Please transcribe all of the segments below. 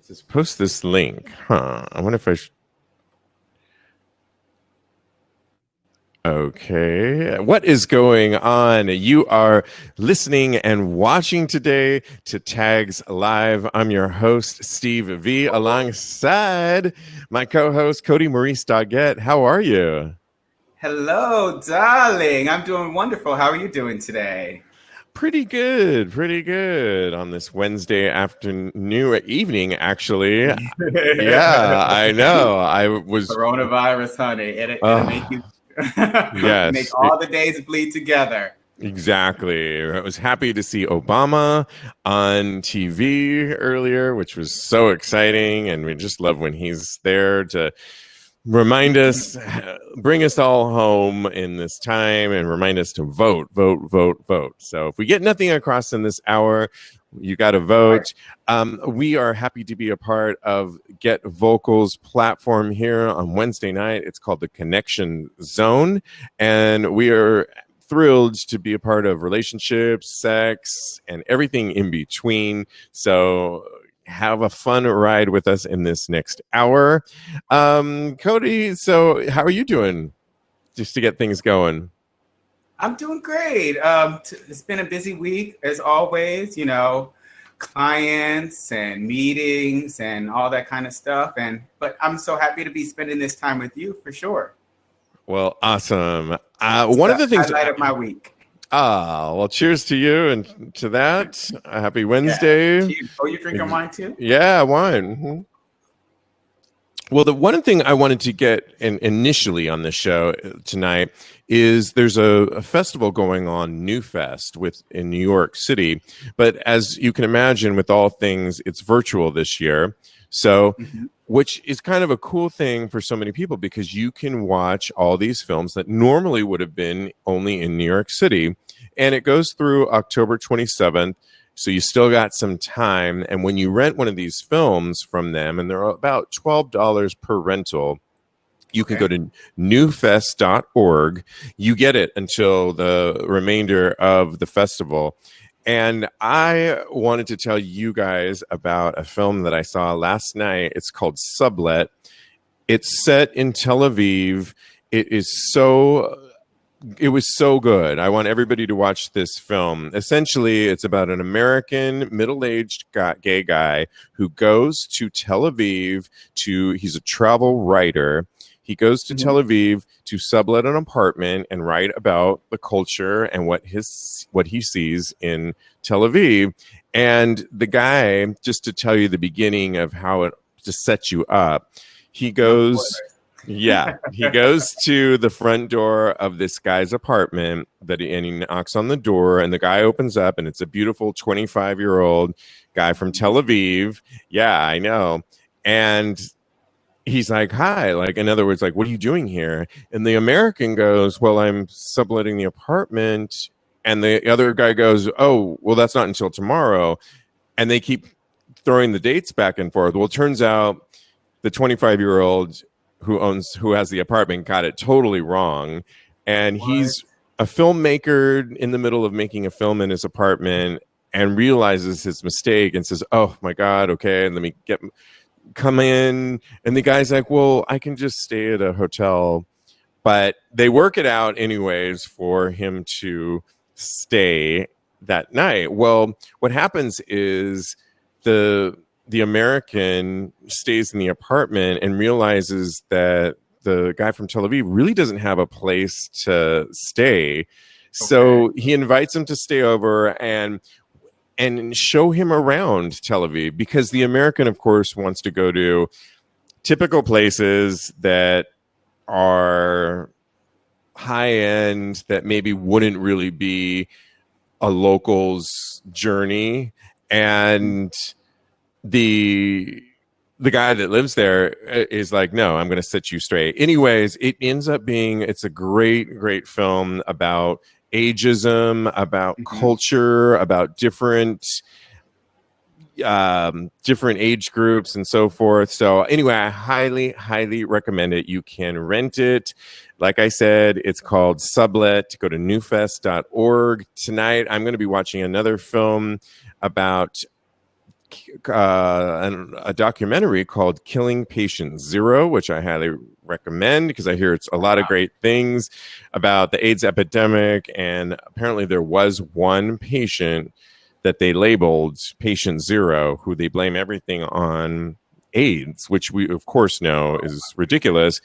It says post this link. Huh. I wonder if I should. Okay. What is going on? You are listening and watching today to Tags Live. I'm your host, Steve V, alongside my co-host, Kodi Maurice Doggett. How are you? Hello, darling. I'm doing wonderful. How are you doing today? Pretty good. Pretty good on this Wednesday afternoon, evening, actually. Yeah, I know. I was, Coronavirus, honey. It'll make oh, you make yes. all the days bleed together. Exactly. I was happy to see Obama on TV earlier, which was so exciting. And we just love when he's there to remind us, bring us all home in this time and remind us to vote, vote, vote, vote. So if we get nothing across in this hour, you got to Right. vote. We are happy to be a part of Get Vocal's platform here on Wednesday night. It's called the Connection Zone. And we are thrilled to be a part of relationships, sex, and everything in between. So have a fun ride with us in this next hour. Kodi, so how are you doing? Just to get things going. I'm doing great. It's been a busy week as always, clients and meetings and all that kind of stuff. But I'm so happy to be spending this time with you for sure. Well, awesome. It's One of the the things. highlight of my week. Well, cheers to you and to that. Happy Yeah. Wednesday. Cheers. Oh, you're drinking wine too? Yeah, wine. Mhm. Well, the one thing I wanted to get initially on the show tonight is there's a festival going on, New Fest, in New York City. But as you can imagine, with all things, it's virtual this year. So, Mhm. which is kind of a cool thing for so many people because you can watch all these films that normally would have been only in New York City. And it goes through October 27th. So you still got some time. And when you rent one of these films from them, and they're about $12 per rental, you can go Okay. to newfest.org. You get it until the remainder of the festival. And I wanted to tell you guys about a film that I saw last night. It's called Sublet. It's set in Tel Aviv. It was so good. I want everybody to watch this film. Essentially, it's about an American middle-aged gay guy who goes to Tel Aviv he's a travel writer. He goes to Tel Mhm. Aviv to sublet an apartment and write about the culture and what he sees in Tel Aviv. And the guy, just to tell you the beginning of how it to set you up, he No goes spoilers. he goes to the front door of this guy's apartment and he knocks on the door and the guy opens up and it's a beautiful 25-year-old guy from Tel Aviv. Yeah, I know. And he's like, hi, like, in other words, like, what are you doing here? And the American goes, well, I'm subletting the apartment. And the other guy goes, oh, well, that's not until tomorrow. And they keep throwing the dates back and forth. Well, it turns out the 25-year-old who has the apartment got it totally wrong, and What? he's a filmmaker in the middle of making a film in his apartment and realizes his mistake and says, oh my god, okay, and let me come in. And the guy's like, well, I can just stay at a hotel. But they work it out anyways for him to stay that night. Well, what happens is the American stays in the apartment and realizes that the guy from Tel Aviv really doesn't have a place to stay. Okay. So he invites him to stay over and show him around Tel Aviv because the American, of course, wants to go to typical places that are high end that maybe wouldn't really be a local's journey. And the guy that lives there is like, no, I'm going to set you straight. Anyways, it ends up being, it's a great film about ageism, about Mhm. culture, about different age groups and so forth. So anyway, I highly recommend it. You can rent it. Like I said, it's called Sublet. Go to newfest.org. Tonight I'm going to be watching another film about a documentary called Killing Patient Zero, which I highly recommend because I hear it's a lot of great things about the AIDS epidemic. And apparently there was one patient that they labeled Patient Zero, who they blame everything on AIDS, which we of course know is ridiculous.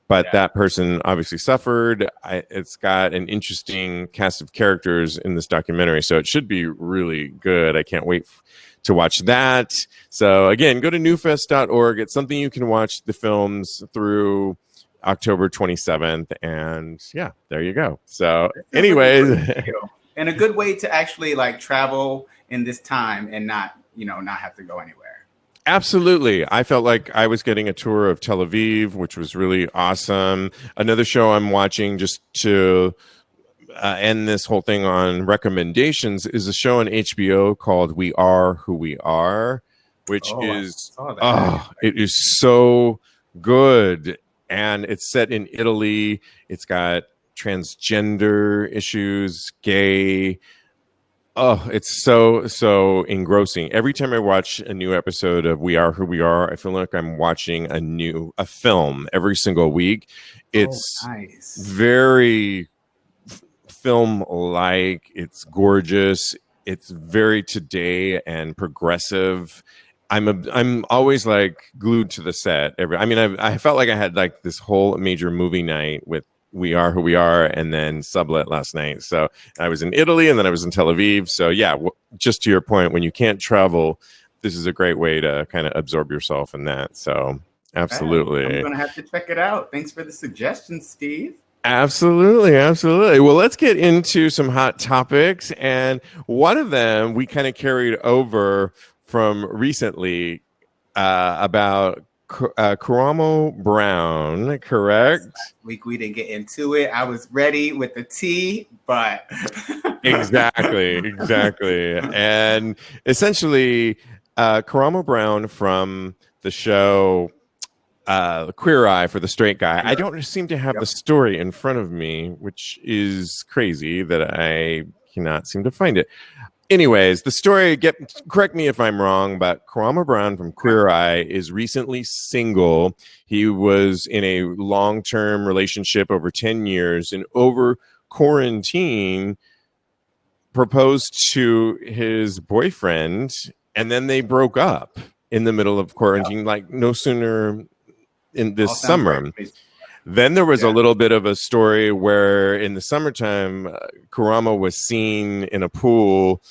But that person obviously suffered. It's got an interesting cast of characters in this documentary, so it should be really good. I can't wait to watch that. So again, go to newfest.org. It's something you can watch the films through October 27th. And yeah, there you go. So anyways. And a good way to actually like travel in this time and not have to go anywhere. Absolutely. I felt like I was getting a tour of Tel Aviv, which was really awesome. Another show I'm watching just to end this whole thing on recommendations is a show on HBO called We Are Who We Are, which it is so good. And it's set in Italy. It's got transgender issues, gay. Oh, it's so engrossing. Every time I watch a new episode of We Are Who We Are, I feel like I'm watching a film every single week. It's very film-like. It's gorgeous. It's very today and progressive. I'm always like glued to the set. I felt like I had like this whole major movie night with We Are Who We Are and then Sublet last night. So I was in Italy and then I was in Tel Aviv. So yeah, just to your point, when you can't travel, this is a great way to kind of absorb yourself in that. So absolutely. I'm going to have to check it out. Thanks for the suggestion, Steve. Absolutely. Well, let's get into some hot topics. And one of them we kind of carried over from recently about Karamo Brown, correct? Last week we didn't get into it. I was ready with the tea, but exactly. And essentially, Karamo Brown from the show Queer Eye for the Straight Guy. I don't seem to have the story in front of me, which is crazy that I cannot seem to find it. Anyways, the story, correct me if I'm wrong, but Karamo Brown from Queer Eye is recently single. He was in a long-term relationship over 10 years, and over quarantine proposed to his boyfriend, and then they broke up in the middle of quarantine, like no sooner in this summer. Then there was a little bit of a story where in the summertime, Karamo was seen in a pool,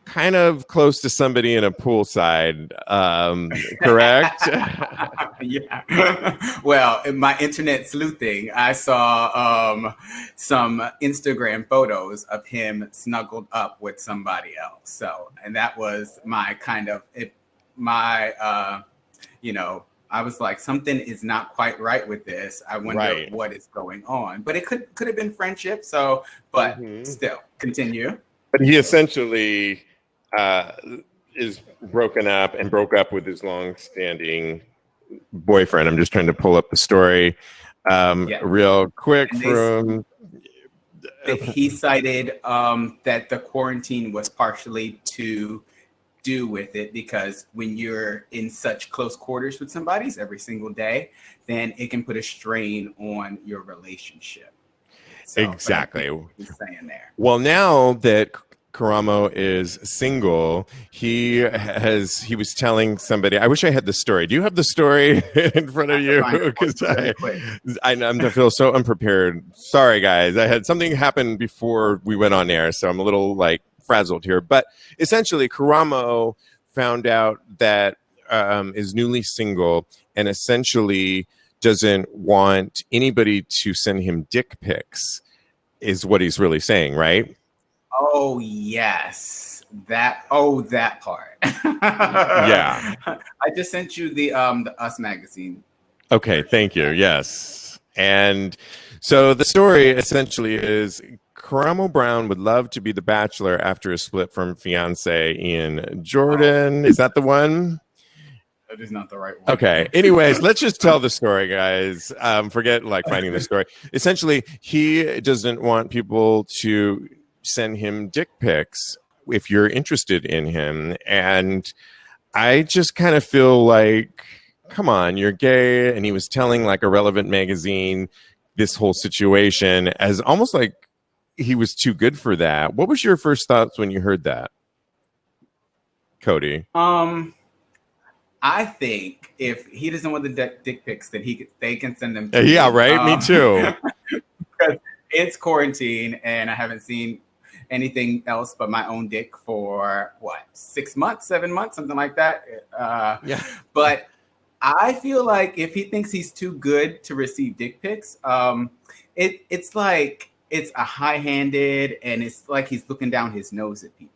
kind of close to somebody in a poolside, correct? Yeah. Well, in my internet sleuthing, I saw some Instagram photos of him snuggled up with somebody else. So, and that was my kind of I was like, something is not quite right with this. I wonder what is going on. But it could have been friendship. So, but still, continue. But he essentially is broke up with his long-standing boyfriend. I'm just trying to pull up the story real quick. He cited that the quarantine was partially to do with it because when you're in such close quarters with somebody every single day, then it can put a strain on your relationship. So, exactly. He's saying there. Well, now that Karamo is single, he was telling somebody, I wish I had the story. Do you have the story in front of you? Because I feel so unprepared. Sorry, guys. I had something happen before we went on air, so I'm a little like frazzled here. But essentially, Karamo found out that is newly single and essentially doesn't want anybody to send him dick pics, is what he's really saying, right? Oh, yes. That part. Yeah. I just sent you the Us magazine. Okay, thank you. Yes. And so the story essentially is Karamo Brown would love to be the bachelor after a split from fiance Ian Jordan. Is that the one? That is not the right one. Okay. Anyways, let's just tell the story, guys. Forget like finding the story. Essentially, he doesn't want people to send him dick pics if you're interested in him. And I just kind of feel like, come on, you're gay. And he was telling like a relevant magazine this whole situation as almost like he was too good for that. What was your first thoughts when you heard that, Kodi? I think if he doesn't want the dick pics, then they can send them. Yeah, right. Me too. Because it's quarantine, and I haven't seen anything else but my own dick for 6 months, 7 months, something like that. Yeah. But I feel like if he thinks he's too good to receive dick pics, it's like it's a high-handed, and it's like he's looking down his nose at people.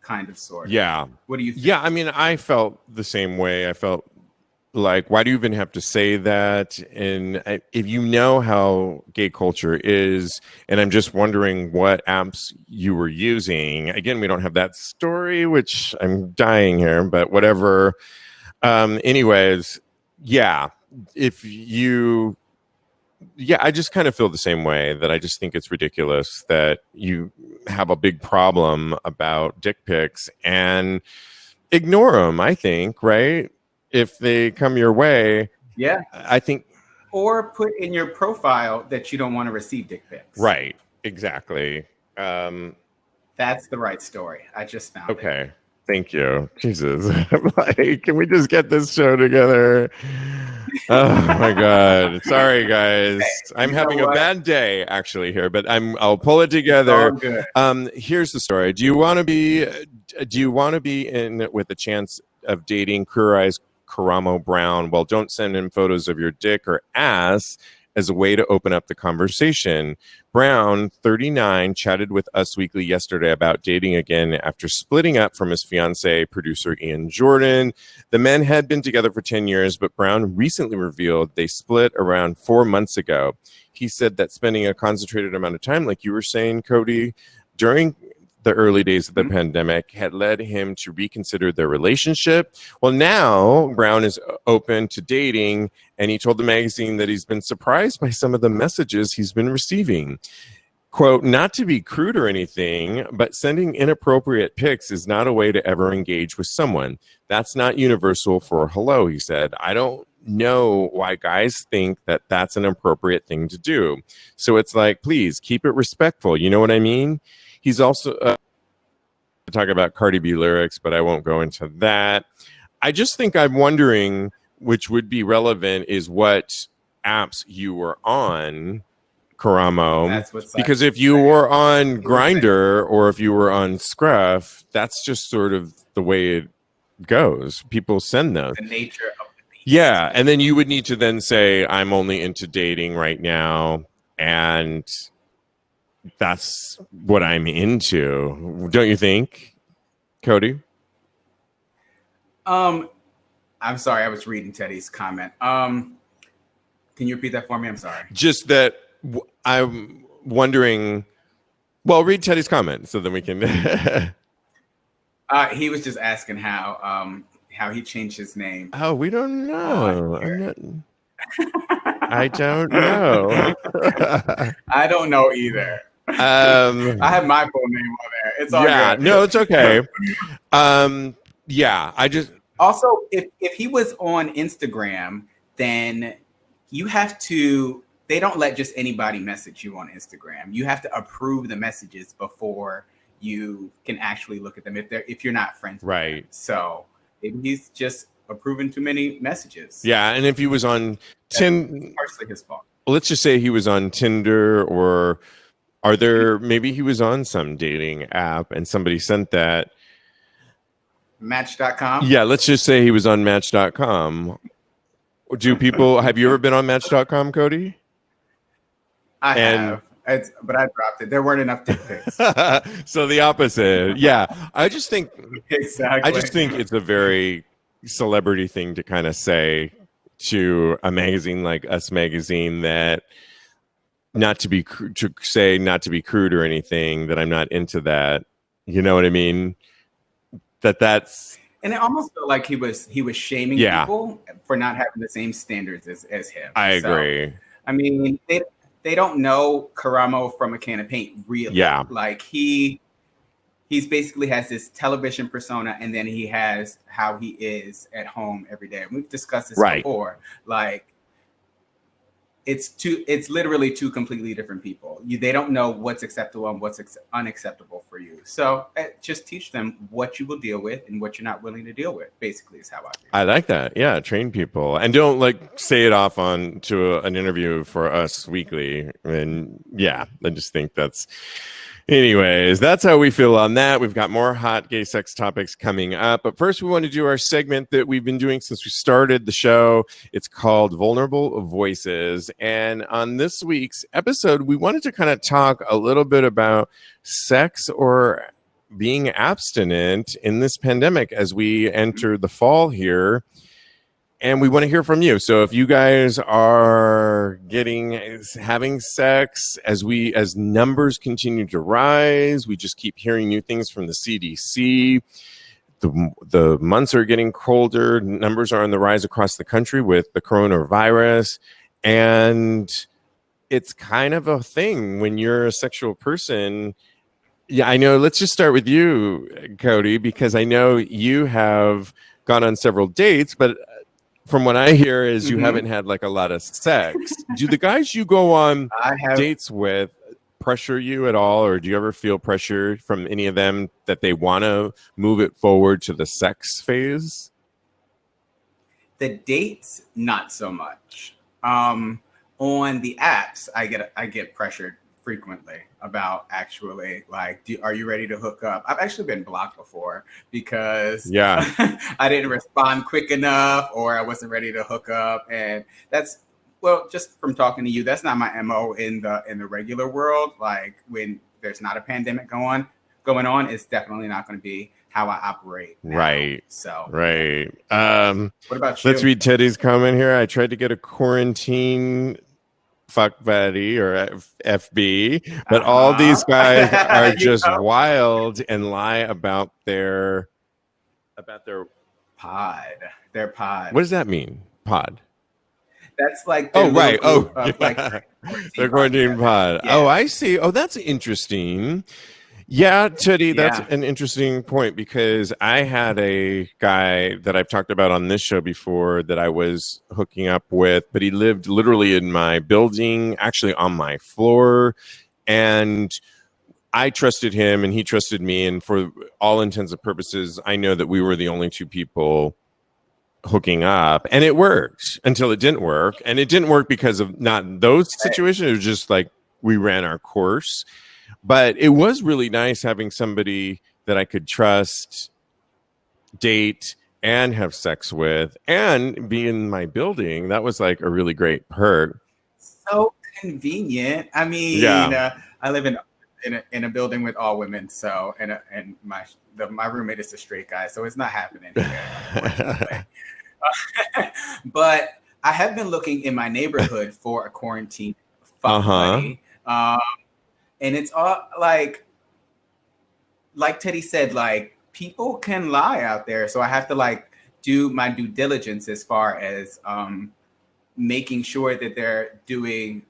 Kind of, sort of. Yeah. What do you think? Yeah, I mean, I felt the same way. I felt like, why do you even have to say that? And if you know how gay culture is, and I'm just wondering what apps you were using. Again, we don't have that story, which I'm dying here, but whatever. Anyways, yeah, I just kind of feel the same way, that I just think it's ridiculous that you have a big problem about dick pics and ignore them, I think, right? If they come your way. Yeah. I think. Or put in your profile that you don't want to receive dick pics. Right. Exactly. That's the right story. I just found it. Okay. Thank you. Jesus. Like, can we just get this show together? Oh my God. Sorry, guys. I'm having a bad day actually here, but I'll pull it together. It's all good. Here's the story. Do you want to be in with a chance of dating Queer Eye's Karamo Brown? Well, don't send him photos of your dick or ass as a way to open up the conversation. Brown, 39, chatted with Us Weekly yesterday about dating again after splitting up from his fiancee, producer Ian Jordan. The men had been together for 10 years, but Brown recently revealed they split around 4 months ago. He said that spending a concentrated amount of time, like you were saying, Kodi, during the early days of the pandemic had led him to reconsider their relationship. Well, now Brown is open to dating, and he told the magazine that he's been surprised by some of the messages he's been receiving. Quote, not to be crude or anything, but sending inappropriate pics is not a way to ever engage with someone. That's not universal for hello, he said. I don't know why guys think that that's an appropriate thing to do. So it's like, please keep it respectful. You know what I mean? He's also talk about Cardi B lyrics, but I won't go into that. I just think I'm wondering, which would be relevant, is what apps you were on, Karamo. Because if you were on Grindr or if you were on Scruff, that's just sort of the way it goes. People send those. The nature of the beast. Yeah, and then you would need to then say, I'm only into dating right now, and that's what I'm into. Don't you think, Kodi? I'm sorry, I was reading Teddy's comment. Can you repeat that for me? I'm sorry. Just that I'm wondering. Well, read Teddy's comment so then we can. He was just asking how he changed his name. Oh, we don't know. I don't know. I don't know either. I have my full name on there. It's all good. No, it's okay. Yeah, I just also if he was on Instagram, then you have to. They don't let just anybody message you on Instagram. You have to approve the messages before you can actually look at them if you're not friends with them. So maybe he's just approving too many messages. Yeah, and if he was on Tinder, partially his fault. Let's just say he was on Tinder, or maybe he was on some dating app and somebody sent that. Match.com? Yeah, let's just say he was on Match.com. Have you ever been on Match.com, Kodi? I have. But I dropped it. There weren't enough dick pics. So the opposite. Yeah. I just think exactly. I just think it's a very celebrity thing to kind of say to a magazine like Us Magazine, that not to be crude or anything, that I'm not into that. You know what I mean? That's and it almost felt like he was shaming people for not having the same standards as him. I agree. I mean, they don't know Karamo from a can of paint, really. Yeah. Like he he's basically has this television persona, and then he has how he is at home every day. And we've discussed this Right. before. Like, it's literally two completely different people. They don't know what's acceptable and what's unacceptable for you. So just teach them what you will deal with and what you're not willing to deal with, basically, is how I feel. I like that. Yeah, train people, and don't like say it off on to an interview for Us Weekly. And yeah, I just think that's. Anyways, that's how we feel on that. We've got more hot gay sex topics coming up. But first, we want to do our segment that we've been doing since we started the show. It's called Vulnerable Voices. And on this week's episode, we wanted to kind of talk a little bit about sex or being abstinent in this pandemic as we enter the fall here. And we want to hear from you. So if you guys are having sex as numbers continue to rise, we just keep hearing new things from the CDC. The months are getting colder. Numbers are on the rise across the country with the coronavirus. And it's kind of a thing when you're a sexual person. Yeah, I know. Let's just start with you, Kodi, because I know you have gone on several dates, but from what I hear is you haven't had like a lot of sex. Do the guys you go on dates with pressure you at all, or do you ever feel pressure from any of them that they want to move it forward to the sex phase? The dates, not so much. On the apps, I get pressured frequently about actually like, are you ready to hook up? I've actually been blocked before because I didn't respond quick enough, or I wasn't ready to hook up. And that's, well, just from talking to you, that's not my MO in the regular world. Like when there's not a pandemic going on, it's definitely not going to be how I operate now. Right. So right. What about you? Let's read Teddy's comment here. I tried to get a quarantine fuck buddy or FB, but all these guys are just wild and lie about their pod. Their pod. What does that mean? Pod. That's like right. Like their quarantine pod. Yeah. Oh, I see. Oh, that's interesting. Yeah, Teddy, that's an interesting point, because I had a guy that I've talked about on this show before that I was hooking up with, but he lived literally in my building, actually on my floor, and I trusted him and he trusted me, and for all intents and purposes, I know that we were the only two people hooking up, and it worked until it didn't work, and it didn't work because of not those situations. It was just like we ran our course. But it was really nice having somebody that I could trust, date, and have sex with, and be in my building. That was like a really great perk. So convenient. I mean, I live in a building with all women, so and my roommate is a straight guy, so it's not happening here. But I have been looking in my neighborhood for a quarantine fuck buddy. And it's all like Teddy said, like people can lie out there. So I have to like do my due diligence as far as making sure that they're doing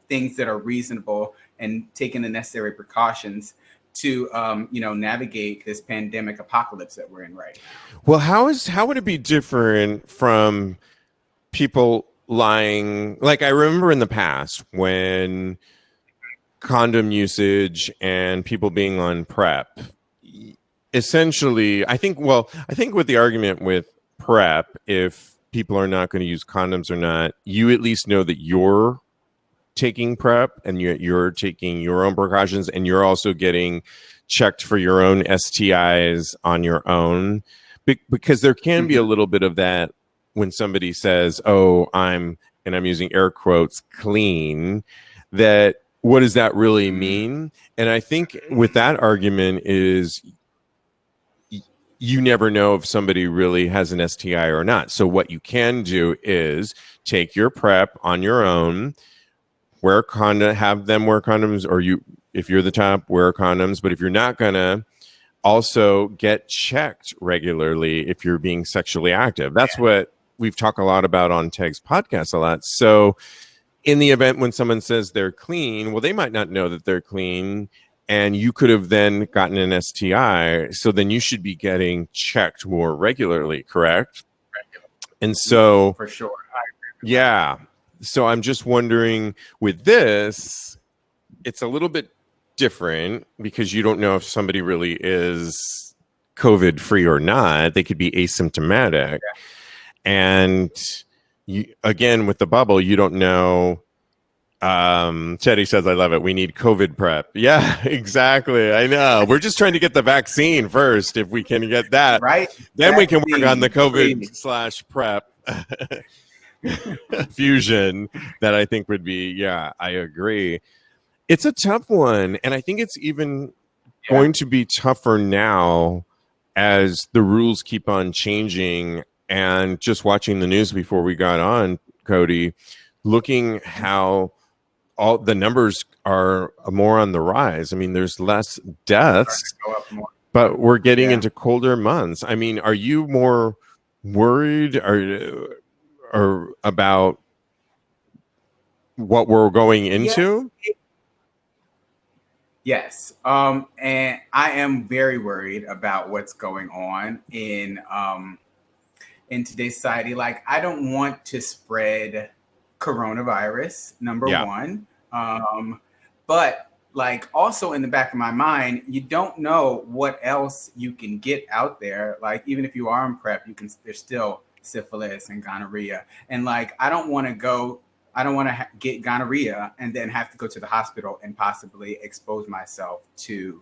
things that are reasonable and taking the necessary precautions to navigate this pandemic apocalypse that we're in right now. Well, how would it be different from people lying? Like I remember in the past when condom usage and people being on PrEP, essentially, I think with the argument with PrEP, if people are not going to use condoms or not, you at least know that you're taking PrEP and you're taking your own precautions, and you're also getting checked for your own STIs on your own, because there can be a little bit of that when somebody says, oh, I'm using air quotes, clean, that what does that really mean? And I think with that argument is you never know if somebody really has an STI or not. So what you can do is take your PrEP on your own, have them wear condoms, or if you're the top, wear condoms. But if you're not gonna, also get checked regularly if you're being sexually active. That's what we've talked a lot about on Teg's podcast a lot. So in the event when someone says they're clean, well, they might not know that they're clean, and you could have then gotten an STI. So then you should be getting checked more regularly, correct? And so, for sure. yeah. So I'm just wondering with this, it's a little bit different because you don't know if somebody really is COVID free or not. They could be asymptomatic. And you, again, with the bubble, you don't know. Teddy says, I love it. We need COVID prep. Yeah, exactly. I know. We're just trying to get the vaccine first. If we can get that, Right. then vaccine, we can work on the COVID please. / prep fusion that I think would be, yeah, I agree. It's a tough one. And I think it's even going to be tougher now as the rules keep on changing. And just watching the news before we got on, Kodi, looking how all the numbers are more on the rise. I mean, there's less deaths, but we're getting into colder months. I mean, are you more worried or about what we're going into? Yes. And I am very worried about what's going on in today's society. Like, I don't want to spread coronavirus, number one. But like, also in the back of my mind, you don't know what else you can get out there. Like, even if you are in PrEP, there's still syphilis and gonorrhea. And like, I don't want to get gonorrhea and then have to go to the hospital and possibly expose myself to,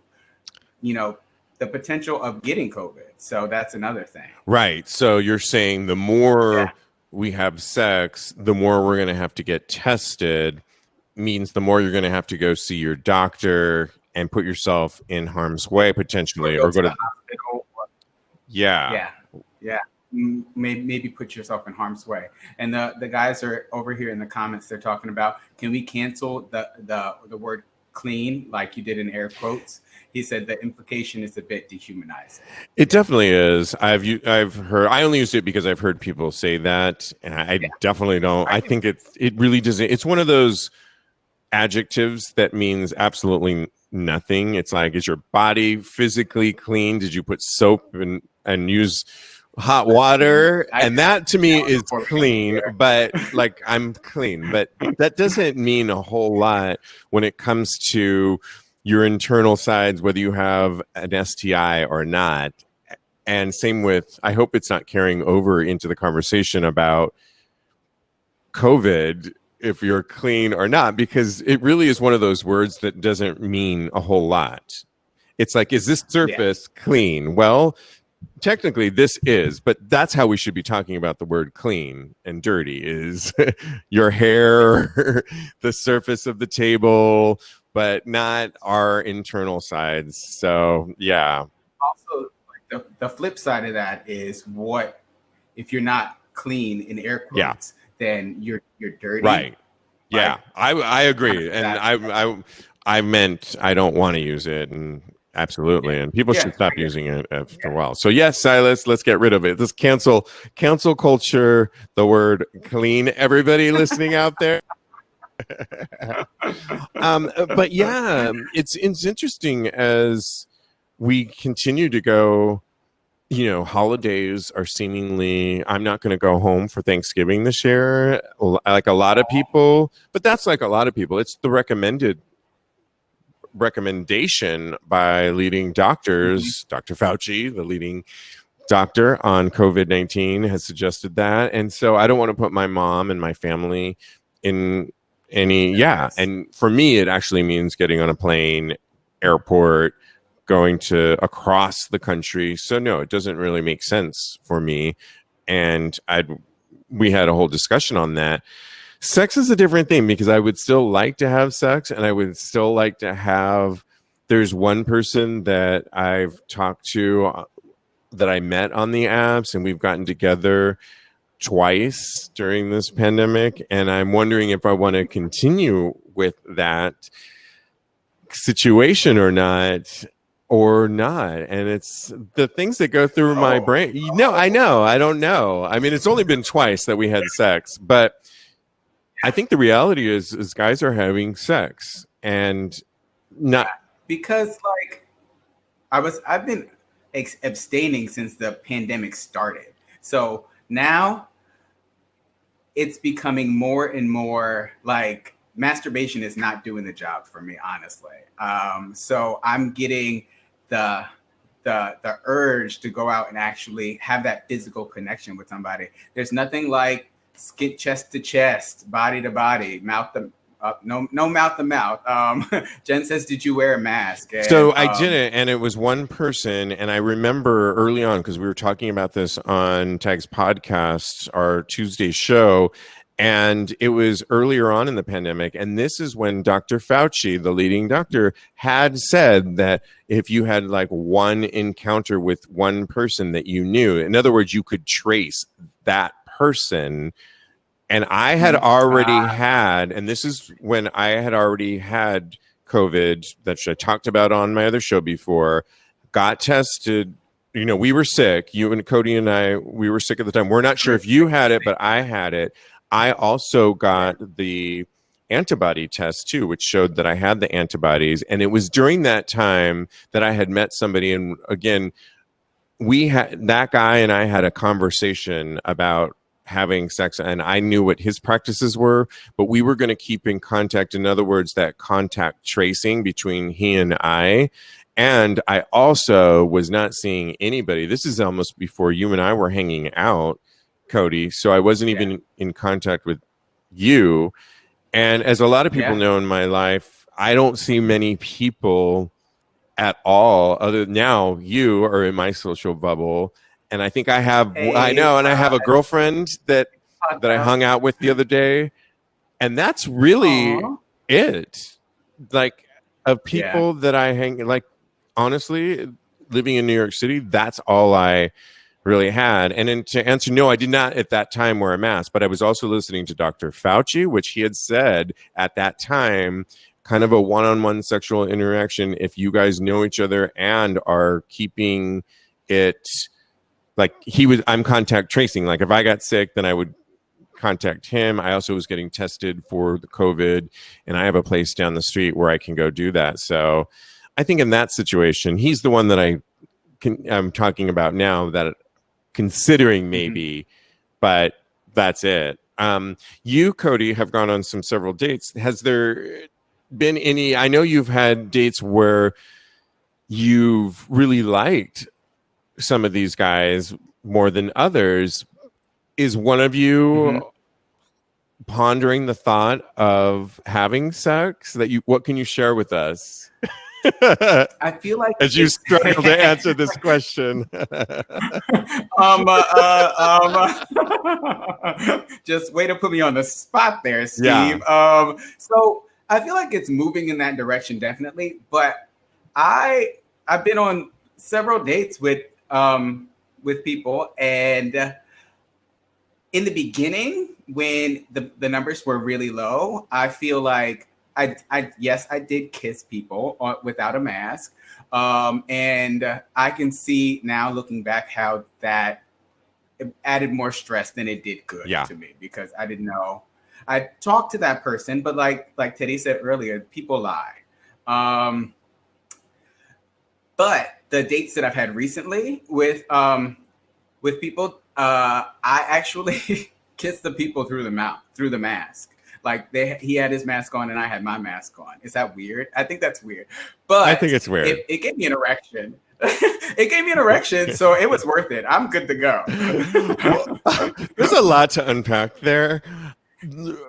the potential of getting COVID. So that's another thing. Right. So you're saying the more we have sex, the more we're going to have to get tested, means the more you're going to have to go see your doctor and put yourself in harm's way potentially, or go to the hospital. Yeah. Maybe put yourself in harm's way. And the guys are over here in the comments. They're talking about, can we cancel the word clean, like you did in air quotes? He said the implication is a bit dehumanizing. It definitely is. I've heard. I only used it because I've heard people say that, and I definitely don't. I think it really doesn't. It's one of those adjectives that means absolutely nothing. It's like, is your body physically clean? Did you put soap and use hot water? And that to me is clean, but like, I'm clean, but that doesn't mean a whole lot when it comes to your internal sides, whether you have an STI or not. And same with, I hope it's not carrying over into the conversation about COVID, if you're clean or not, because it really is one of those words that doesn't mean a whole lot. It's like, is this surface clean? Well, technically this is, but that's how we should be talking about the word clean and dirty, is your hair, the surface of the table, but not our internal sides. So yeah. Also, like the flip side of that is, what if you're not clean, in air quotes, then you're dirty. Right. Yeah. I agree. And I meant I don't want to use it, and absolutely. And people should stop using it after a while. So yes, Silas, let's get rid of it. Let's cancel culture, the word clean. Everybody listening out there. But yeah, it's interesting as we continue to go. Holidays are seemingly, I'm not going to go home for Thanksgiving this year, like a lot of people, but that's like a lot of people. It's the recommendation by leading doctors. Dr. Fauci, the leading doctor on COVID-19, has suggested that. And so I don't want to put my mom and my family in any, and for me, it actually means getting on a plane, airport, going to across the country. So no, it doesn't really make sense for me. And we had a whole discussion on that. Sex is a different thing, because I would still like to have sex, and I would still like to have, there's one person that I've talked to that I met on the apps, and we've gotten together twice during this pandemic. And I'm wondering if I want to continue with that situation or not. And it's the things that go through my brain. I know. I don't know. I mean, it's only been twice that we had sex, but I think the reality is guys are having sex, and not because like I've been abstaining since the pandemic started. So now it's becoming more and more like masturbation is not doing the job for me, honestly. So I'm getting the the urge to go out and actually have that physical connection with somebody. There's nothing like skin chest to chest, body to body, mouth to no mouth to mouth. Jen says, "Did you wear a mask?" So And I didn't, and it was one person, and I remember early on because we were talking about this on Tag's podcast, our Tuesday show, and it was earlier on in the pandemic, and this is when Dr. Fauci, the leading doctor, had said that if you had like one encounter with one person that you knew, in other words, you could trace that person. And I had already had, and this is when I had already had COVID that I talked about on my other show before, got tested. You know, we were sick. You and Kodi and I, we were sick at the time. We're not sure if you had it, but I had it. I also got the antibody test too, which showed that I had the antibodies. And it was during that time that I had met somebody. And again, we had that guy and I had a conversation about having sex, and I knew what his practices were, but we were going to keep in contact. In other words, that contact tracing between he and I. And I also was not seeing anybody. This is almost before you and I were hanging out, Kodi. So I wasn't even in contact with you. And as a lot of people know in my life, I don't see many people at all other now you are in my social bubble, and I think I have I know, and I have a girlfriend that I hung out with the other day, and that's really it, like, of people that I hang, like, honestly, living in New York City, that's all I really had. And then to answer, no, I did not at that time wear a mask, but I was also listening to Dr. Fauci, which he had said at that time, kind of a one-on-one sexual interaction, if you guys know each other and are keeping it, like, I'm contact tracing. Like, if I got sick, then I would contact him. I also was getting tested for the COVID, and I have a place down the street where I can go do that. So I think in that situation, he's the one that I'm talking about now, that considering maybe, but that's it. You, Kodi, have gone on several dates. Has there been any, I know you've had dates where you've really liked some of these guys more than others. Is one of you pondering the thought of having sex? What can you share with us? I feel like as you struggle to answer this question. Just way to put me on the spot there, Steve. Yeah. So I feel like it's moving in that direction, definitely. But I've been on several dates with people, and in the beginning, when the numbers were really low, I feel like yes, I did kiss people without a mask. And I can see now, looking back, how that added more stress than it did good to me, because I didn't know. I talked to that person, but like Teddy said earlier, people lie. But the dates that I've had recently with people, I actually kissed the people through the mouth, through the mask. Like he had his mask on and I had my mask on. Is that weird? I think that's weird. But I think it's weird. It gave me an erection. It gave me an erection, so it was worth it. I'm good to go. Well, there's a lot to unpack there.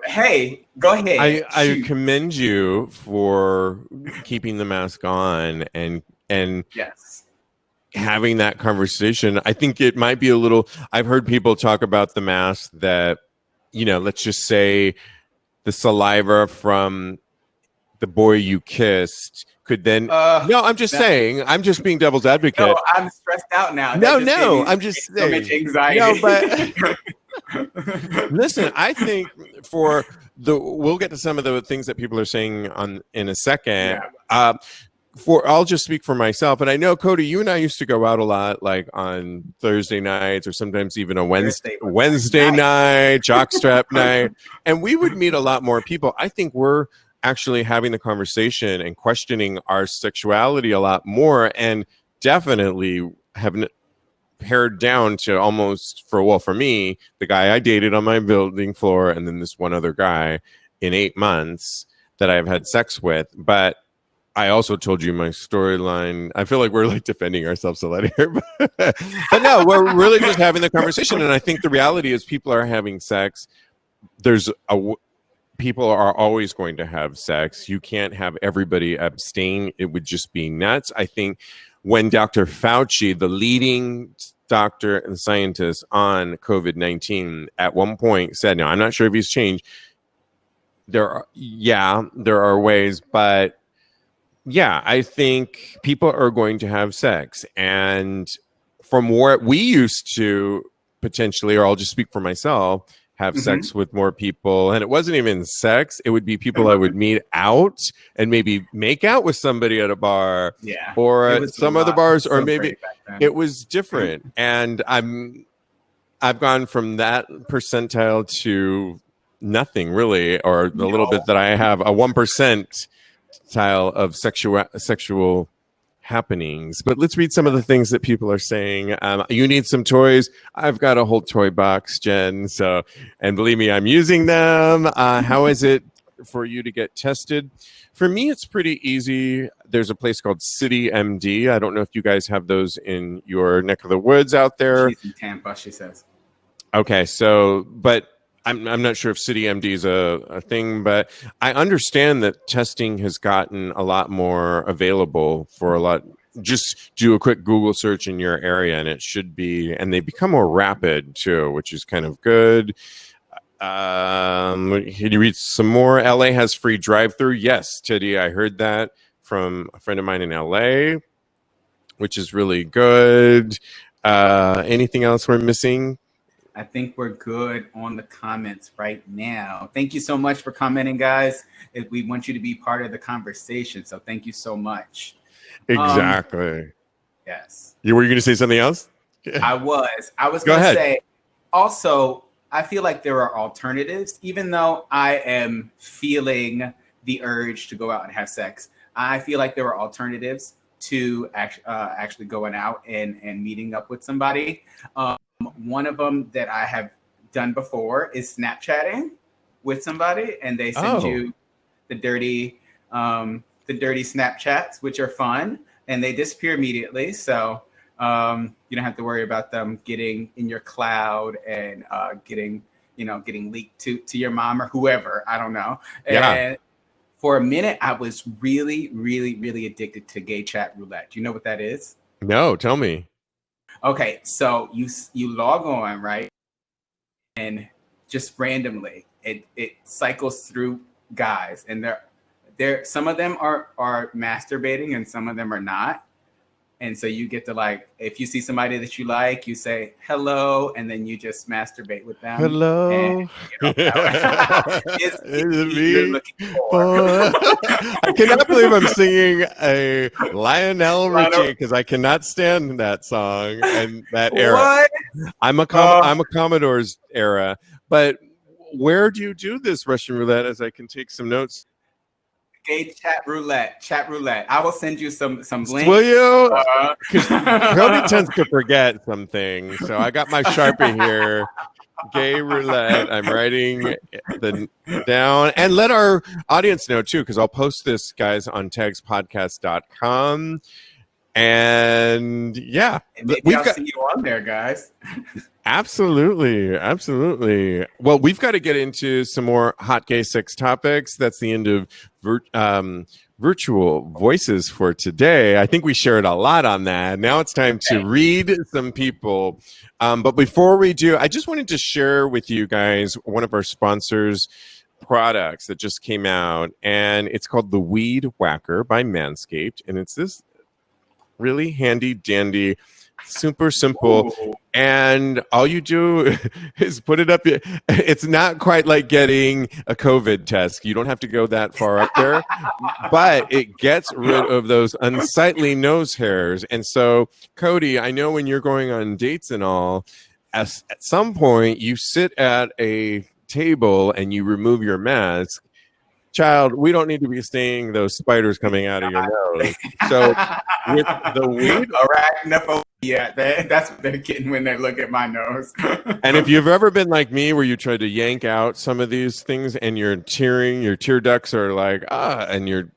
Hey, go ahead. I commend you for keeping the mask on and yes, having that conversation. I think it might be a little, I've heard people talk about the mask that, let's just say the saliva from the boy you kissed could then no, I'm just saying, I'm just being devil's advocate. No, I'm stressed out now. No, I'm just saying. So much anxiety. No, but listen, I think we'll get to some of the things that people are saying in a second. Yeah. I'll just speak for myself, and I know, Kodi, you and I used to go out a lot, like on Thursday nights, or sometimes even a Wednesday night, jockstrap night, and we would meet a lot more people. I think we're actually having the conversation and questioning our sexuality a lot more, and definitely have pared down to almost for me, the guy I dated on my building floor, and then this one other guy in 8 months that I've had sex with. But I also told you my storyline. I feel like we're like defending ourselves a lot here, but no, we're really just having the conversation. And I think the reality is people are having sex. People are always going to have sex. You can't have everybody abstain. It would just be nuts. I think when Dr. Fauci, the leading doctor and scientist on COVID-19, at one point said, now I'm not sure if he's changed. There are ways, but yeah, I think people are going to have sex. And from what we used to potentially, or I'll just speak for myself, have sex with more people. And it wasn't even sex. It would be people I would meet out and maybe make out with somebody at a bar or at some other bars, or maybe it was different. And I've gone from that percentile to nothing really, or the little bit that I have, a 1% style of sexual happenings. But let's read some of the things that people are saying. You need some toys. I've got a whole toy box, Jen. So, and believe me, I'm using them. How is it for you to get tested? For me, it's pretty easy. There's a place called City MD. I don't know if you guys have those in your neck of the woods out there. She's in Tampa, she says. Okay, so, but I'm not sure if City MD is a thing, but I understand that testing has gotten a lot more available for a lot. Just do a quick Google search in your area, and it should be, and they become more rapid too, which is kind of good. Can you read some more? LA has free drive-through. Yes, Teddy, I heard that from a friend of mine in LA, which is really good. Anything else we're missing? I think we're good on the comments right now. Thank you so much for commenting, guys. We want you to be part of the conversation, so thank you so much. Exactly. Yes. Were you going to say something else? I was going to say, also, I feel like there are alternatives, even though I am feeling the urge to go out and have sex. I feel like there are alternatives to actually going out and meeting up with somebody. One of them that I have done before is Snapchatting with somebody, and they send you the dirty Snapchats, which are fun, and they disappear immediately. So you don't have to worry about them getting in your cloud and getting leaked to your mom or whoever. I don't know. Yeah. And for a minute, I was really, really, really addicted to gay chat roulette. Do you know what that is? No, tell me. Okay, so you log on, right? And just randomly it cycles through guys, and there some of them are masturbating and some of them are not. And so you get to, like, if you see somebody that you like, you say hello, and then you just masturbate with them. Hello. And, it's you're looking for. I cannot believe I'm singing a Lionel Richie, because I cannot stand that song and that era. What? I'm a Commodore's era. But where do you do this Russian roulette, as I can take some notes? Gay chat roulette. I will send you some links. Will you? Because Kodi tends to forget some things. So I got my Sharpie here. Gay roulette. I'm writing the down. And let our audience know too, because I'll post this, guys, on tagspodcast.com. And yeah, and maybe I'll see you on there, guys. Absolutely. Well, we've got to get into some more hot gay sex topics. That's the end of virtual voices for today. I think we shared a lot on that. Now it's time to read some people. But before we do, I just wanted to share with you guys one of our sponsors' products that just came out, and it's called the Weed Whacker by Manscaped, and it's this really handy dandy, super simple. Ooh. And all you do is put it up. It's not quite like getting a COVID test. You don't have to go that far up there, but it gets rid of those unsightly nose hairs. And so, Kodi, I know when you're going on dates and all, at some point you sit at a table and you remove your mask. child, we don't need to be seeing those spiders coming out of your nose. So with the weed, arachnophobia, that's what they're getting when they look at my nose. and if you've ever been like me, where you try to yank out some of these things and you're tearing, your tear ducts are like and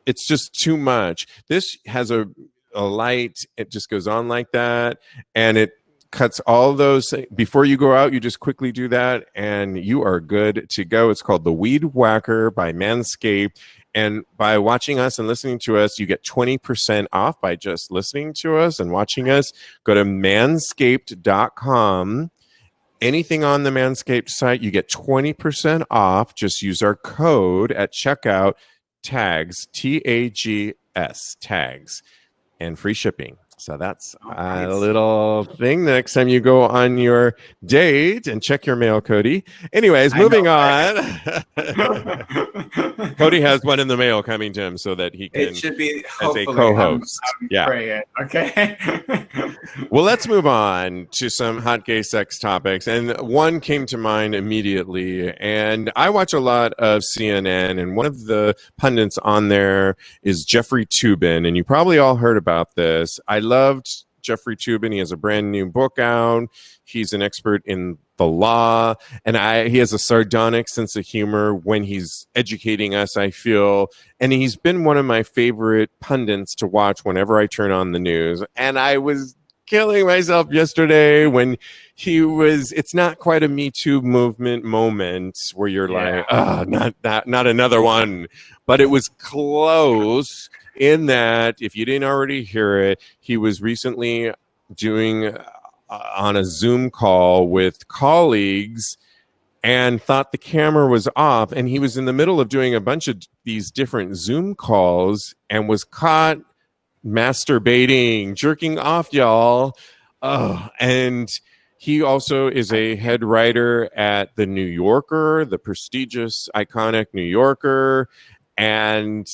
it's just too much. This has a light. It just goes on like that, and it cuts all those. Before you go out, you just quickly do that, and you are good to go. It's called the Weed Whacker by Manscaped. And by watching us and listening to us, you get 20% off by just listening to us and watching us. Go to manscaped.com. Anything on the Manscaped site, you get 20% off. Just use our code at checkout, TAGS, TAGS, TAGS, and free shipping. So that's a little thing the next time you go on your date, and check your mail, Kodi. Anyways, moving on. Kodi has one in the mail coming to him so that he can, it should be, as a co-host. I'm praying, okay. Well, let's move on to some hot gay sex topics. And one came to mind immediately. And I watch a lot of CNN, and one of the pundits on there is Jeffrey Toobin. And you probably all heard about this. I loved Jeffrey Toobin. He has a brand new book out. He's an expert in the law, and he has a sardonic sense of humor when he's educating us, I feel. And he's been one of my favorite pundits to watch whenever I turn on the news. And I was killing myself yesterday when it's not quite a Me Too movement moment where you're like, not another one. But it was close in that, if you didn't already hear it, he was recently doing on a Zoom call with colleagues and thought the camera was off. And he was in the middle of doing a bunch of these different Zoom calls and was caught masturbating, jerking off, y'all. And he also is a head writer at the New Yorker, the prestigious, iconic New Yorker. And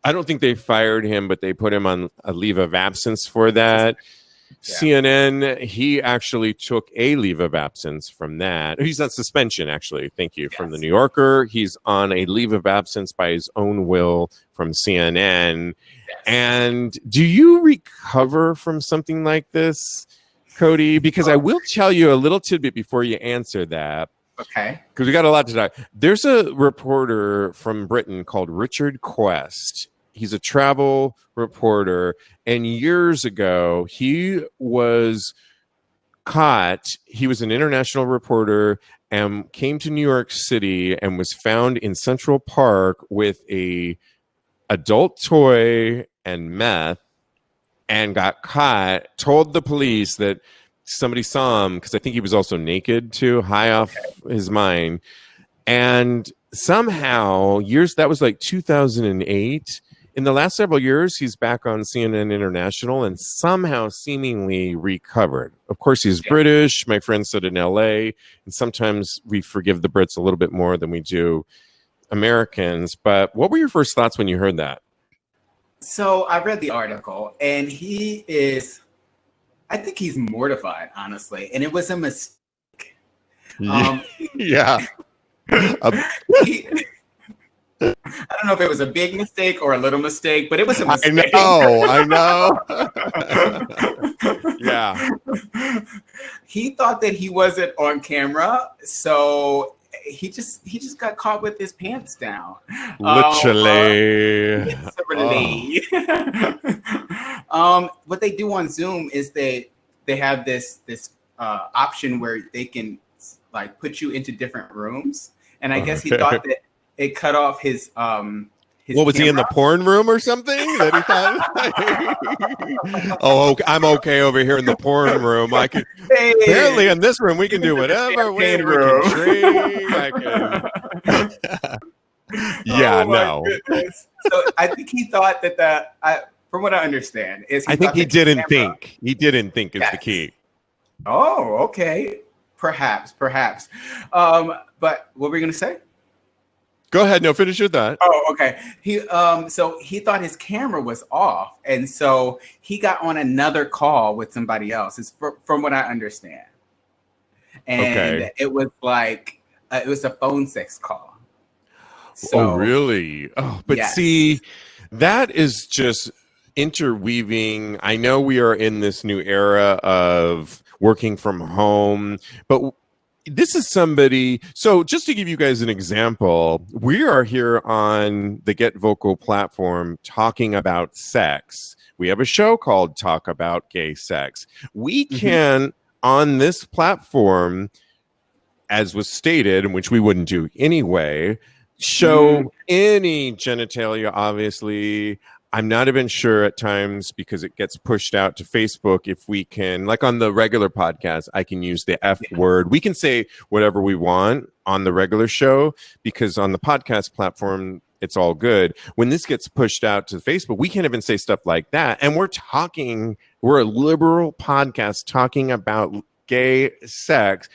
I don't think they fired him, but they put him on a leave of absence for that. Yeah. CNN, he actually took a leave of absence from that. He's on suspension, actually. Thank you. Yes. From the New Yorker. He's on a leave of absence by his own will from CNN. Yes. And do you recover from something like this, Kodi? Because I will tell you a little tidbit before you answer that. Okay. Because we got a lot to talk. There's a reporter from Britain called Richard Quest. He's a travel reporter, and years ago he was caught. He was an international reporter and came to New York City and was found in Central Park with a adult toy and meth, and got caught. Told the police that somebody saw him, because I think he was also naked too, high off his mind. And somehow that was like 2008. In the last several years, he's back on CNN International and somehow seemingly recovered. Of course, he's British. My friend said in LA, and sometimes we forgive the Brits a little bit more than we do Americans. But what were your first thoughts when you heard that? So I read the article, and I think he's mortified, honestly. And it was a mistake. Yeah. I don't know if it was a big mistake or a little mistake, but it was a mistake. I know. Yeah. He thought that he wasn't on camera, so he just got caught with his pants down. Literally. What they do on Zoom is they have this option where they can like put you into different rooms, and I guess he thought that it cut off his what was camera. He in the porn room or something that he thought? Oh, I'm okay over here in the porn room. I can apparently in this room we can do whatever we can drink. Yeah, no. Goodness. So I think he thought that from what I understand is I think he didn't think. He didn't think is the key. Oh, okay. Perhaps. But what were we gonna say? Go ahead. No, finish your thought. Oh, okay. So he thought his camera was off, and so he got on another call with somebody else. It's from what I understand, and it was like it was a phone sex call. Oh, So really? Oh, but yes. see, that is just interweaving. I know we are in this new era of working from home, but this is somebody. So, just to give you guys an example, we are here on the Get Vocal platform talking about sex. We have a show called Talk About Gay Sex. We Hmm. can, on this platform, as was stated, and which we wouldn't do anyway, show any genitalia, obviously. I'm not even sure at times because it gets pushed out to Facebook if we can, like on the regular podcast, I can use the F word. We can say whatever we want on the regular show because on the podcast platform, it's all good. When this gets pushed out to Facebook, we can't even say stuff like that. And we're a liberal podcast talking about gay sex.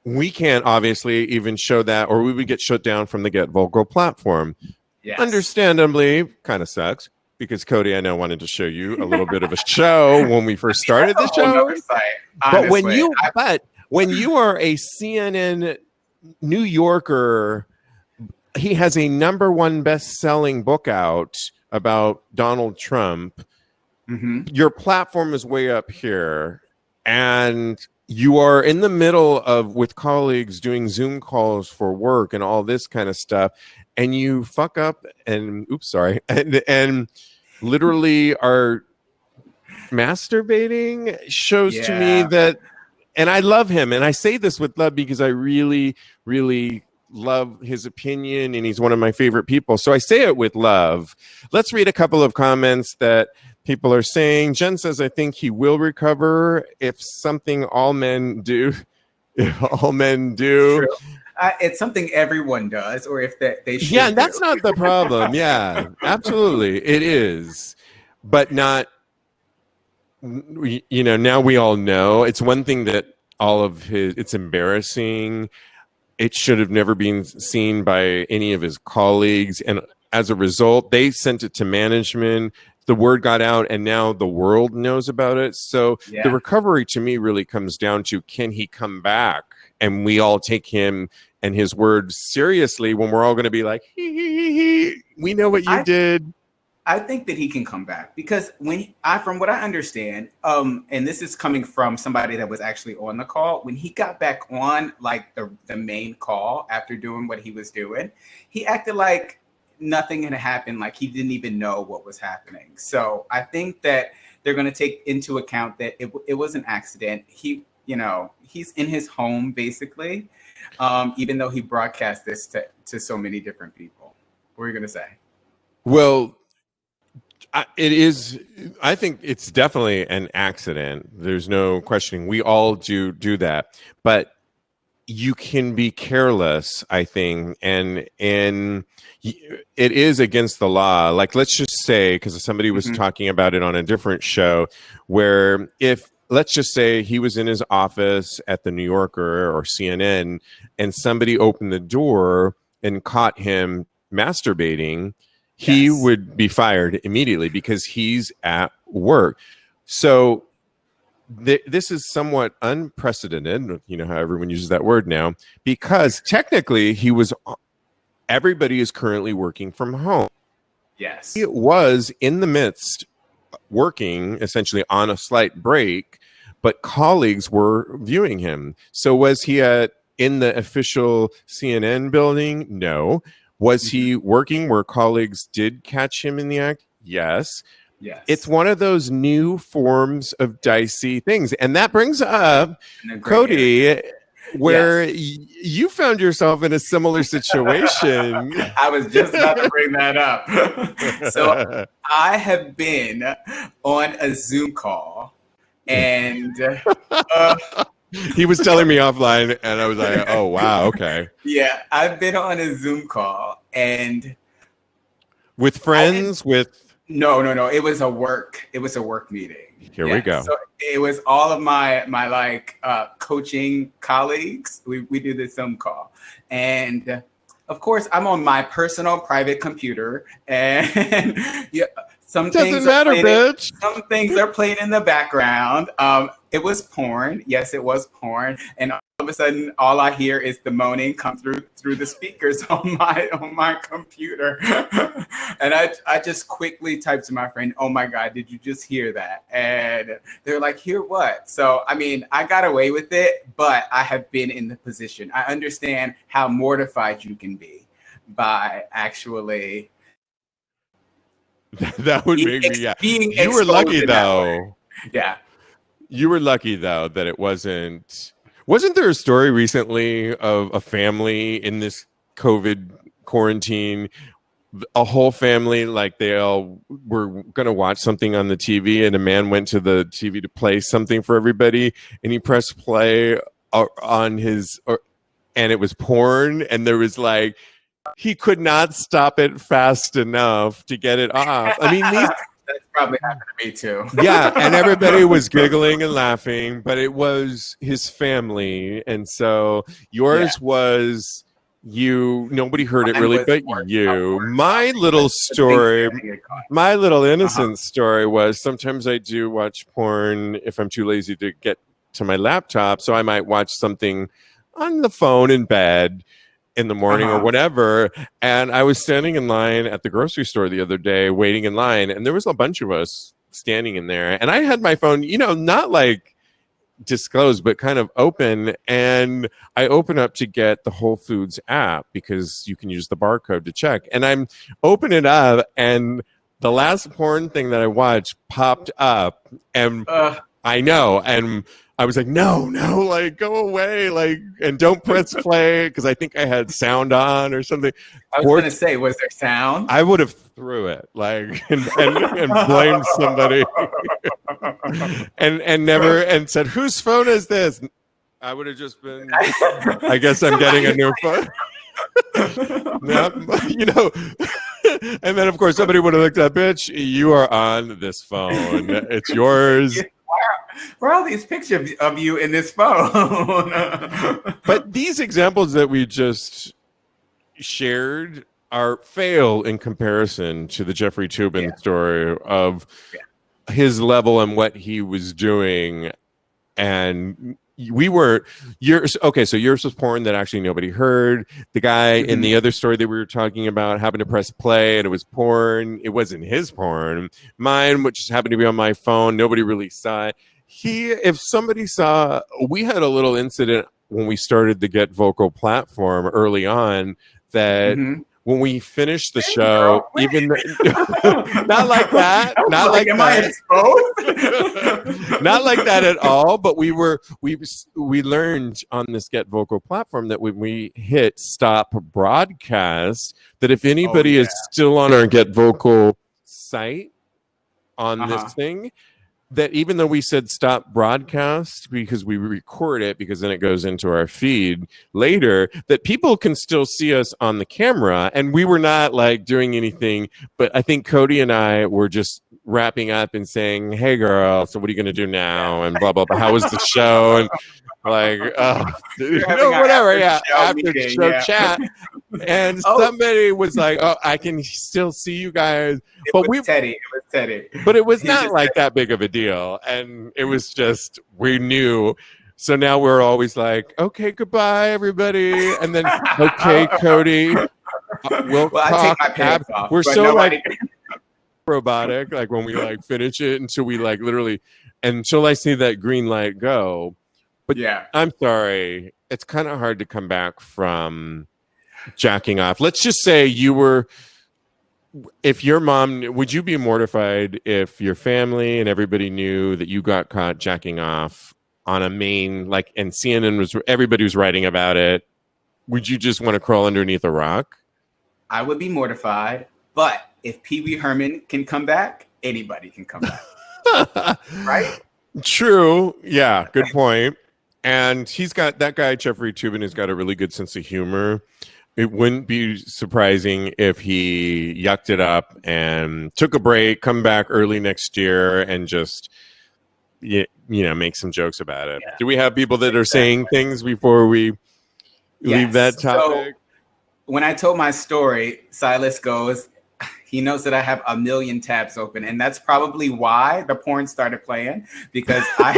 We can't obviously even show that, or we would get shut down from the Get Vocal platform. Yes. Understandably, kind of sucks because Kodi, I know, wanted to show you a little bit of a show when we first started the That's a whole show. nother site, But honestly. when you are a CNN New Yorker, he has a #1 best-selling book out about Donald Trump. Your platform is way up here, and you are in the middle of with colleagues doing Zoom calls for work and all this kind of stuff, and you fuck up and oops, sorry, and literally are masturbating shows to me Yeah. that, and I love him, and I say this with love because I really, really love his opinion, and he's one of my favorite people. So I say it with love. Let's read a couple of comments that people are saying. Jen says, I think he will recover if something all men do. If all men do. True. It's something everyone does, or if that they Yeah, should and do. that's not the problem. Yeah, absolutely. It is. But not, now we all know. It's one thing that all of his, it's embarrassing. It should have never been seen by any of his colleagues. And as a result, they sent it to management. The word got out, and now the world knows about it. So the Yeah. recovery to me really comes down to, can he come back? And we all take him and his words seriously when we're all going to be like, we know what you did. I think that he can come back because from what I understand, and this is coming from somebody that was actually on the call, when he got back on like the main call after doing what he was doing, he acted like nothing had happened, like he didn't even know what was happening. So I think that they're going to take into account that it was an accident. He's in his home basically, even though he broadcast this to so many different people. What are you going to say? Well, it is. I think it's definitely an accident. There's no questioning. We all do that, but you can be careless, I think, and it is against the law. Like, let's just say, because somebody was talking about it on a different show, where if let's just say he was in his office at the New Yorker or CNN, and somebody opened the door and caught him masturbating, he would be fired immediately because he's at work. So this is somewhat unprecedented, how everyone uses that word now, because technically everybody is currently working from home. Yes. He was in the midst working essentially on a slight break, but colleagues were viewing him. So was he in the official CNN building? No. Was he working where colleagues did catch him in the act? Yes. Yes. It's one of those new forms of dicey things. And that brings up Kodi, where you found yourself in a similar situation. I was just about to bring that up. So I have been on a Zoom call and he was telling me offline, and I was like, oh, wow, okay. Yeah, I've been on a Zoom call and with friends, No. It was a work meeting. Here we go. So it was all of my coaching colleagues. We do this Zoom call. And of course I'm on my personal private computer. And Some Doesn't things are matter, playing bitch. some things are playing in the background. It was porn. Yes, it was porn. And all of a sudden, all I hear is the moaning come through the speakers on my computer. And I just quickly typed to my friend, "Oh my God, did you just hear that?" And they're like, "Hear what?" So I mean, I got away with it, but I have been in the position. I understand how mortified you can be by actually That would make me, yeah. being You were exposed lucky in that way. though. Yeah. You were lucky though that it wasn't. Wasn't there a story recently of a family in this COVID quarantine? A whole family, like they all were going to watch something on the TV, and a man went to the TV to play something for everybody, and he pressed play on his, and it was porn, and there was like he could not stop it fast enough to get it off. I mean, these That's probably happened to me too. yeah, and everybody was giggling and laughing, but it was his family, and so yours was nobody heard it Mine really was but worse, you. worse. My little story, Things get caught. my little innocent story was sometimes I do watch porn if I'm too lazy to get to my laptop, so I might watch something on the phone in bed in the morning or whatever. And I was standing in line at the grocery store the other day, waiting in line, and there was a bunch of us standing in there. And I had my phone, not like disclosed, but kind of open. And I open up to get the Whole Foods app because you can use the barcode to check. And I'm open it up, and the last porn thing that I watched popped up, and I know, and I was like, no, like go away, like, and don't press play because I think I had sound on or something. I was going to say, was there sound? I would have threw it like and blamed somebody and never and said, whose phone is this? I would have just been. I guess I'm getting a new phone. And then of course somebody would have looked at, bitch, you are on this phone. It's yours. Where are all these pictures of you in this phone? But these examples that we just shared fail in comparison to the Jeffrey Toobin story of his level and what he was doing. And we were so yours was porn that actually nobody heard. The guy in the other story that we were talking about happened to press play and it was porn. It wasn't his porn. Mine, which just happened to be on my phone, nobody really saw it. If somebody saw, we had a little incident when we started the Get Vocal platform early on that when we finished the show, even not like that, not like that, not like that at all. But we learned on this Get Vocal platform that when we hit stop broadcast, that if anybody is still on our Get Vocal site on this thing, that even though we said stop broadcast because we record it because then it goes into our feed later, that people can still see us on the camera. And we were not like doing anything, but I think Kodi and I were just wrapping up and saying, hey girl, so what are you going to do now? And blah, blah, blah. How was the show? And like, whatever. Yeah. After the show chat. And somebody was like, oh, I can still see you guys. It was Teddy. But it was not like that big of a deal. And it was just, we knew. So now we're always like, okay, goodbye, everybody. And then, okay, Kodi, we'll talk. I take my pants off, we're so like robotic, like when we like finish it until we like literally, until I see that green light go. But yeah, I'm sorry. It's kind of hard to come back from jacking off. Let's just say if your mom, would you be mortified if your family and everybody knew that you got caught jacking off on a main, like, and everybody was writing about it? Would you just want to crawl underneath a rock? I would be mortified, but if Pee Wee Herman can come back, anybody can come back. Right? True. Yeah, good point. And that guy, Jeffrey Toobin, has got a really good sense of humor. It wouldn't be surprising if he yucked it up and took a break, come back early next year, and just make some jokes about it. Yeah. Do we have people that are saying things before we leave that topic? So, when I told my story, Silas goes, He knows that I have a million tabs open, and that's probably why the porn started playing, because I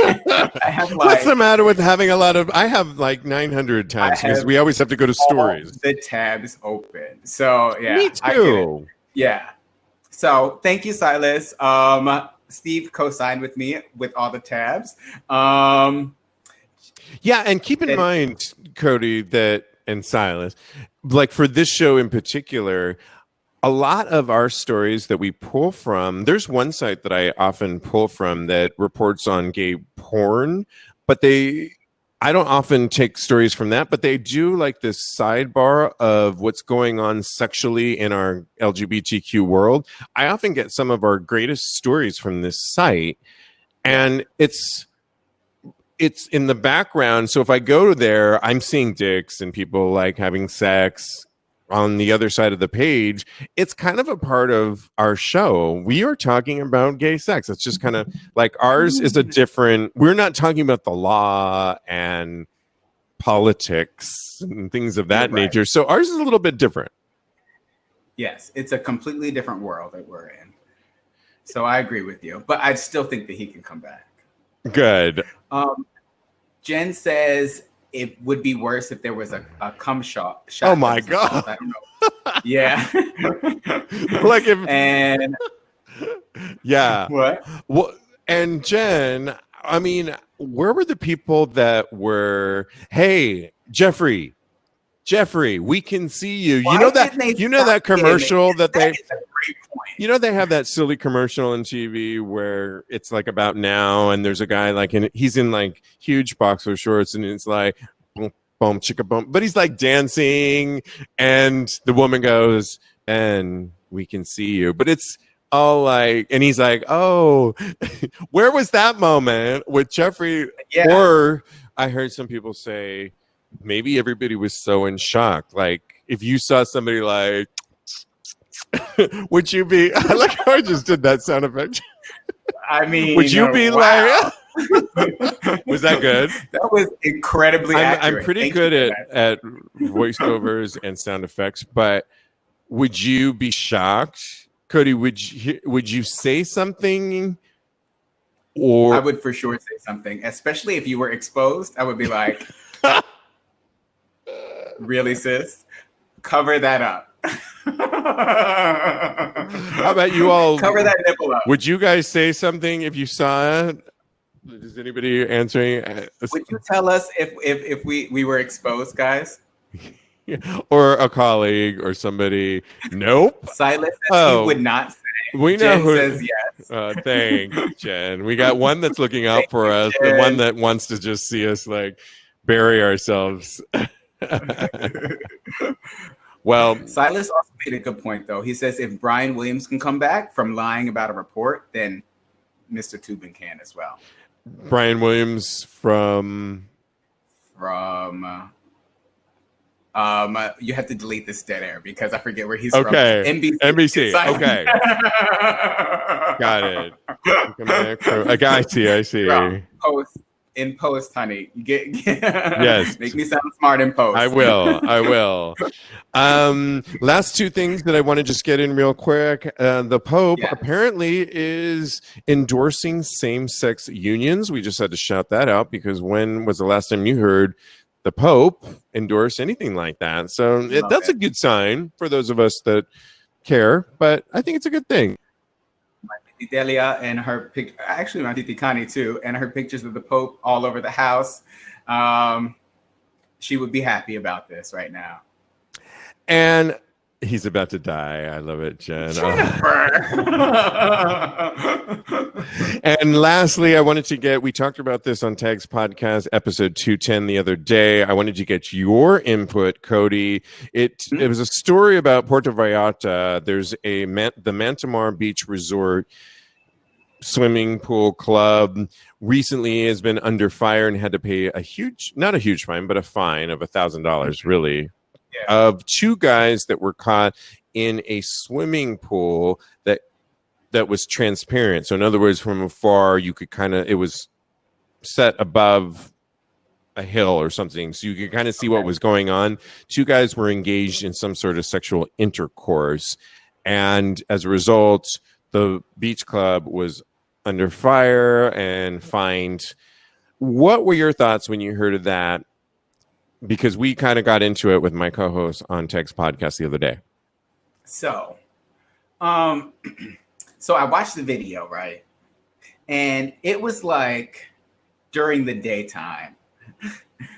have like, what's the matter with having a lot of? I have like 900 tabs because we always have to go to stories. The tabs open. So yeah, me too. Yeah. So thank you, Silas. Steve co-signed with me with all the tabs. Yeah, and keep in mind, Kodi, that and Silas, like for this show in particular, a lot of our stories that we pull from, there's one site that I often pull from that reports on gay porn, but I don't often take stories from that, but they do like this sidebar of what's going on sexually in our LGBTQ world. I often get some of our greatest stories from this site, and it's in the background. So if I go there, I'm seeing dicks and people like having sex. On the other side of the page, it's kind of a part of our show. We are talking about gay sex. It's just kind of like ours is a different, we're not talking about the law and politics and things of that nature. So ours is a little bit different. Yes, it's a completely different world that we're in. So I agree with you, but I still think that he can come back. Good. Jen says it would be worse if there was a cum shot. Oh my God. I don't know. Yeah. Like if, and yeah. What? Well, and Jen, I mean, where were the people that were, hey, Jeffrey, we can see you. Why you know that commercial that they, you know, they have that silly commercial on TV where it's like about now, and there's a guy like he's in like huge boxer shorts, and it's like boom, boom, chicka boom, but he's like dancing, and the woman goes, and we can see you, but it's all like, and he's like, oh, where was that moment with Jeffrey? Yeah. Or I heard some people say maybe everybody was so in shock, like if you saw somebody like. Would you be? I like how I just did that sound effect. I mean, would you be like? Was that good? That was incredibly accurate. I'm pretty good at voiceovers and sound effects, but would you be shocked, Kodi? Would you say something? Or I would for sure say something, especially if you were exposed. I would be like, "Really, sis? Cover that up." How about you all cover that nipple up? Would you guys say something if you saw it? Is anybody answering? Would you tell us if we were exposed, guys? Or a colleague or somebody? Nope. Silas says he would not say. We know Jen who says yes. Thanks, Jen. We got one that's looking out for us, the one that wants to just see us like bury ourselves. Well, Silas also made a good point, though. He says if Brian Williams can come back from lying about a report, then Mr. Toobin can as well. Brian Williams from you have to delete this dead air because I forget where he's from. NBC. Okay. Got it. I see. In post, honey. You get yes. Make me sound smart in post. I will. Last two things that I want to just get in real quick. The Pope apparently is endorsing same-sex unions. We just had to shout that out because when was the last time you heard the Pope endorse anything like that? So that's a good sign for those of us that care, but I think it's a good thing. Delia and her picture, actually my Titi Connie too, and her pictures of the Pope all over the house. She would be happy about this right now. And he's about to die. I love it, Jen. And lastly, I wanted to we talked about this on Tag's podcast, episode 210 the other day. I wanted to get your input, Kodi. It was a story about Puerto Vallarta. There's the Mantamar Beach Resort swimming pool club recently has been under fire and had to pay not a huge fine, but a fine of $1,000, really, of two guys that were caught in a swimming pool that was transparent. So in other words, from afar, you could it was set above a hill or something, so you could kind of see what was going on. Two guys were engaged in some sort of sexual intercourse. And as a result, the beach club was under fire and fined. What were your thoughts when you heard of that? Because we kind of got into it with my co-host on Teg's podcast the other day. So, um, so I watched the video, right? And it was like during the daytime.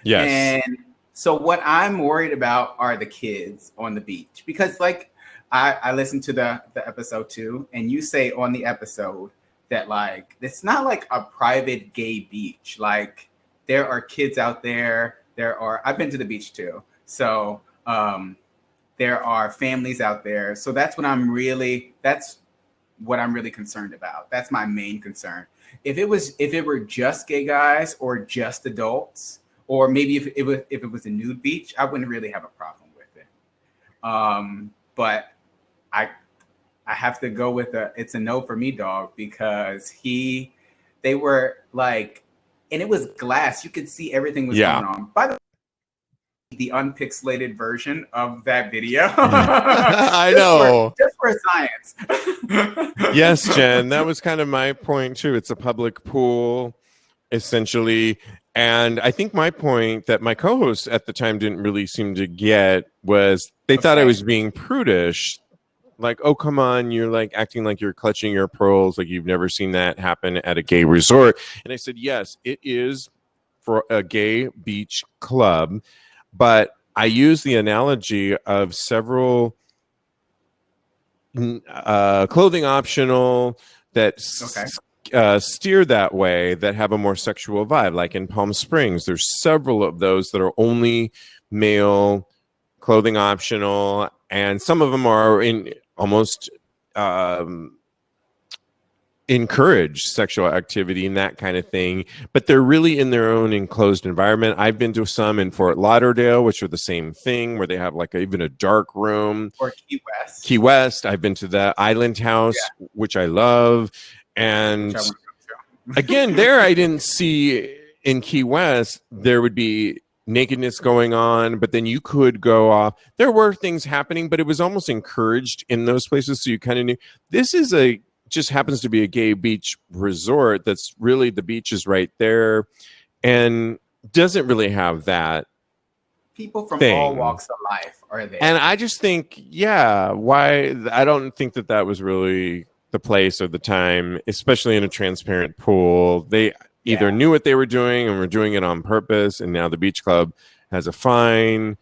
Yes. And so what I'm worried about are the kids on the beach, because like I listened to the episode too, and you say on the episode that like it's not like a private gay beach. Like there are kids out there. I've been to the beach too. So there are families out there. So that's what I'm really concerned about. That's my main concern. If it were just gay guys or just adults, or maybe if it was a nude beach, I wouldn't really have a problem with it. But I have to go with it's a no for me, dog, because they were like, and it was glass. You could see everything was going on. By the way, the unpixelated version of that video. I know. Just for science. Yes, Jen, that was kind of my point too. It's a public pool, essentially. And I think my point that my co-host at the time didn't really seem to get was they thought I was being prudish. Like, oh, come on, you're like acting like you're clutching your pearls, like you've never seen that happen at a gay resort. And I said, yes, it is for a gay beach club. But I use the analogy of several clothing optional that steer that way, that have a more sexual vibe. Like in Palm Springs, there's several of those that are only male clothing optional, and some of them are in almost encourage sexual activity and that kind of thing, but they're really in their own enclosed environment. I've been to some in Fort Lauderdale, which are the same thing, where they have like even a dark room. Or Key West. Key West. I've been to the Island House, which I love. And again, there I didn't see in Key West, there would be nakedness going on, but then you could go off. There were things happening, but it was almost encouraged in those places. So you kind of knew this is just happens to be a gay beach resort. That's really, the beach is right there and doesn't really have that. People from all walks of life are there. And I just think, why? I don't think that was really the place or the time, especially in a transparent pool. They either knew what they were doing and were doing it on purpose, and now the beach club has a fine.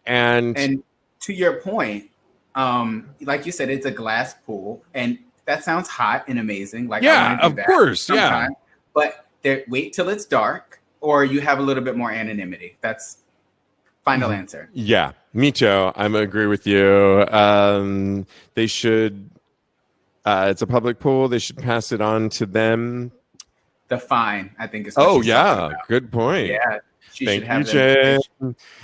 And to your point, like you said, it's a glass pool, and that sounds hot and amazing. Like, of course, sometime. But wait till it's dark, or you have a little bit more anonymity. That's final answer. Yeah, me too. I agree with you. They should. It's a public pool. They should pass it on to them. The fine, I think, is. Good point. Yeah, thank you, Jay.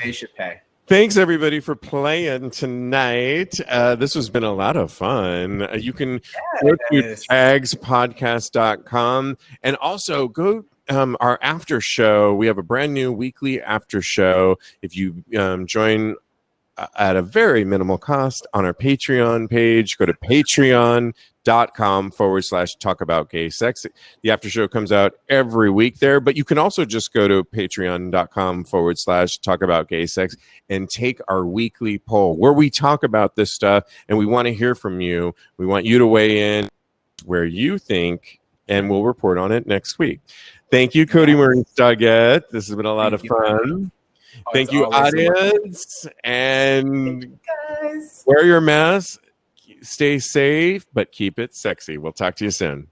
They should pay. Thanks, everybody, for playing tonight. This has been a lot of fun. You can go to tagspodcast.com and also go our after show. We have a brand new weekly after show. If you join at a very minimal cost on our Patreon page, go to patreon.com/talk about gay sex. The after show comes out every week there, but you can also just go to patreon.com/talk about gay sex and take our weekly poll where we talk about this stuff, and we want to hear from you. We want you to weigh in where you think, and we'll report on it next week. Thank you, Kodi Marie Stoggett. This has been a lot of fun. Thank you, audience. And wear your mask, stay safe, but keep it sexy. We'll talk to you soon.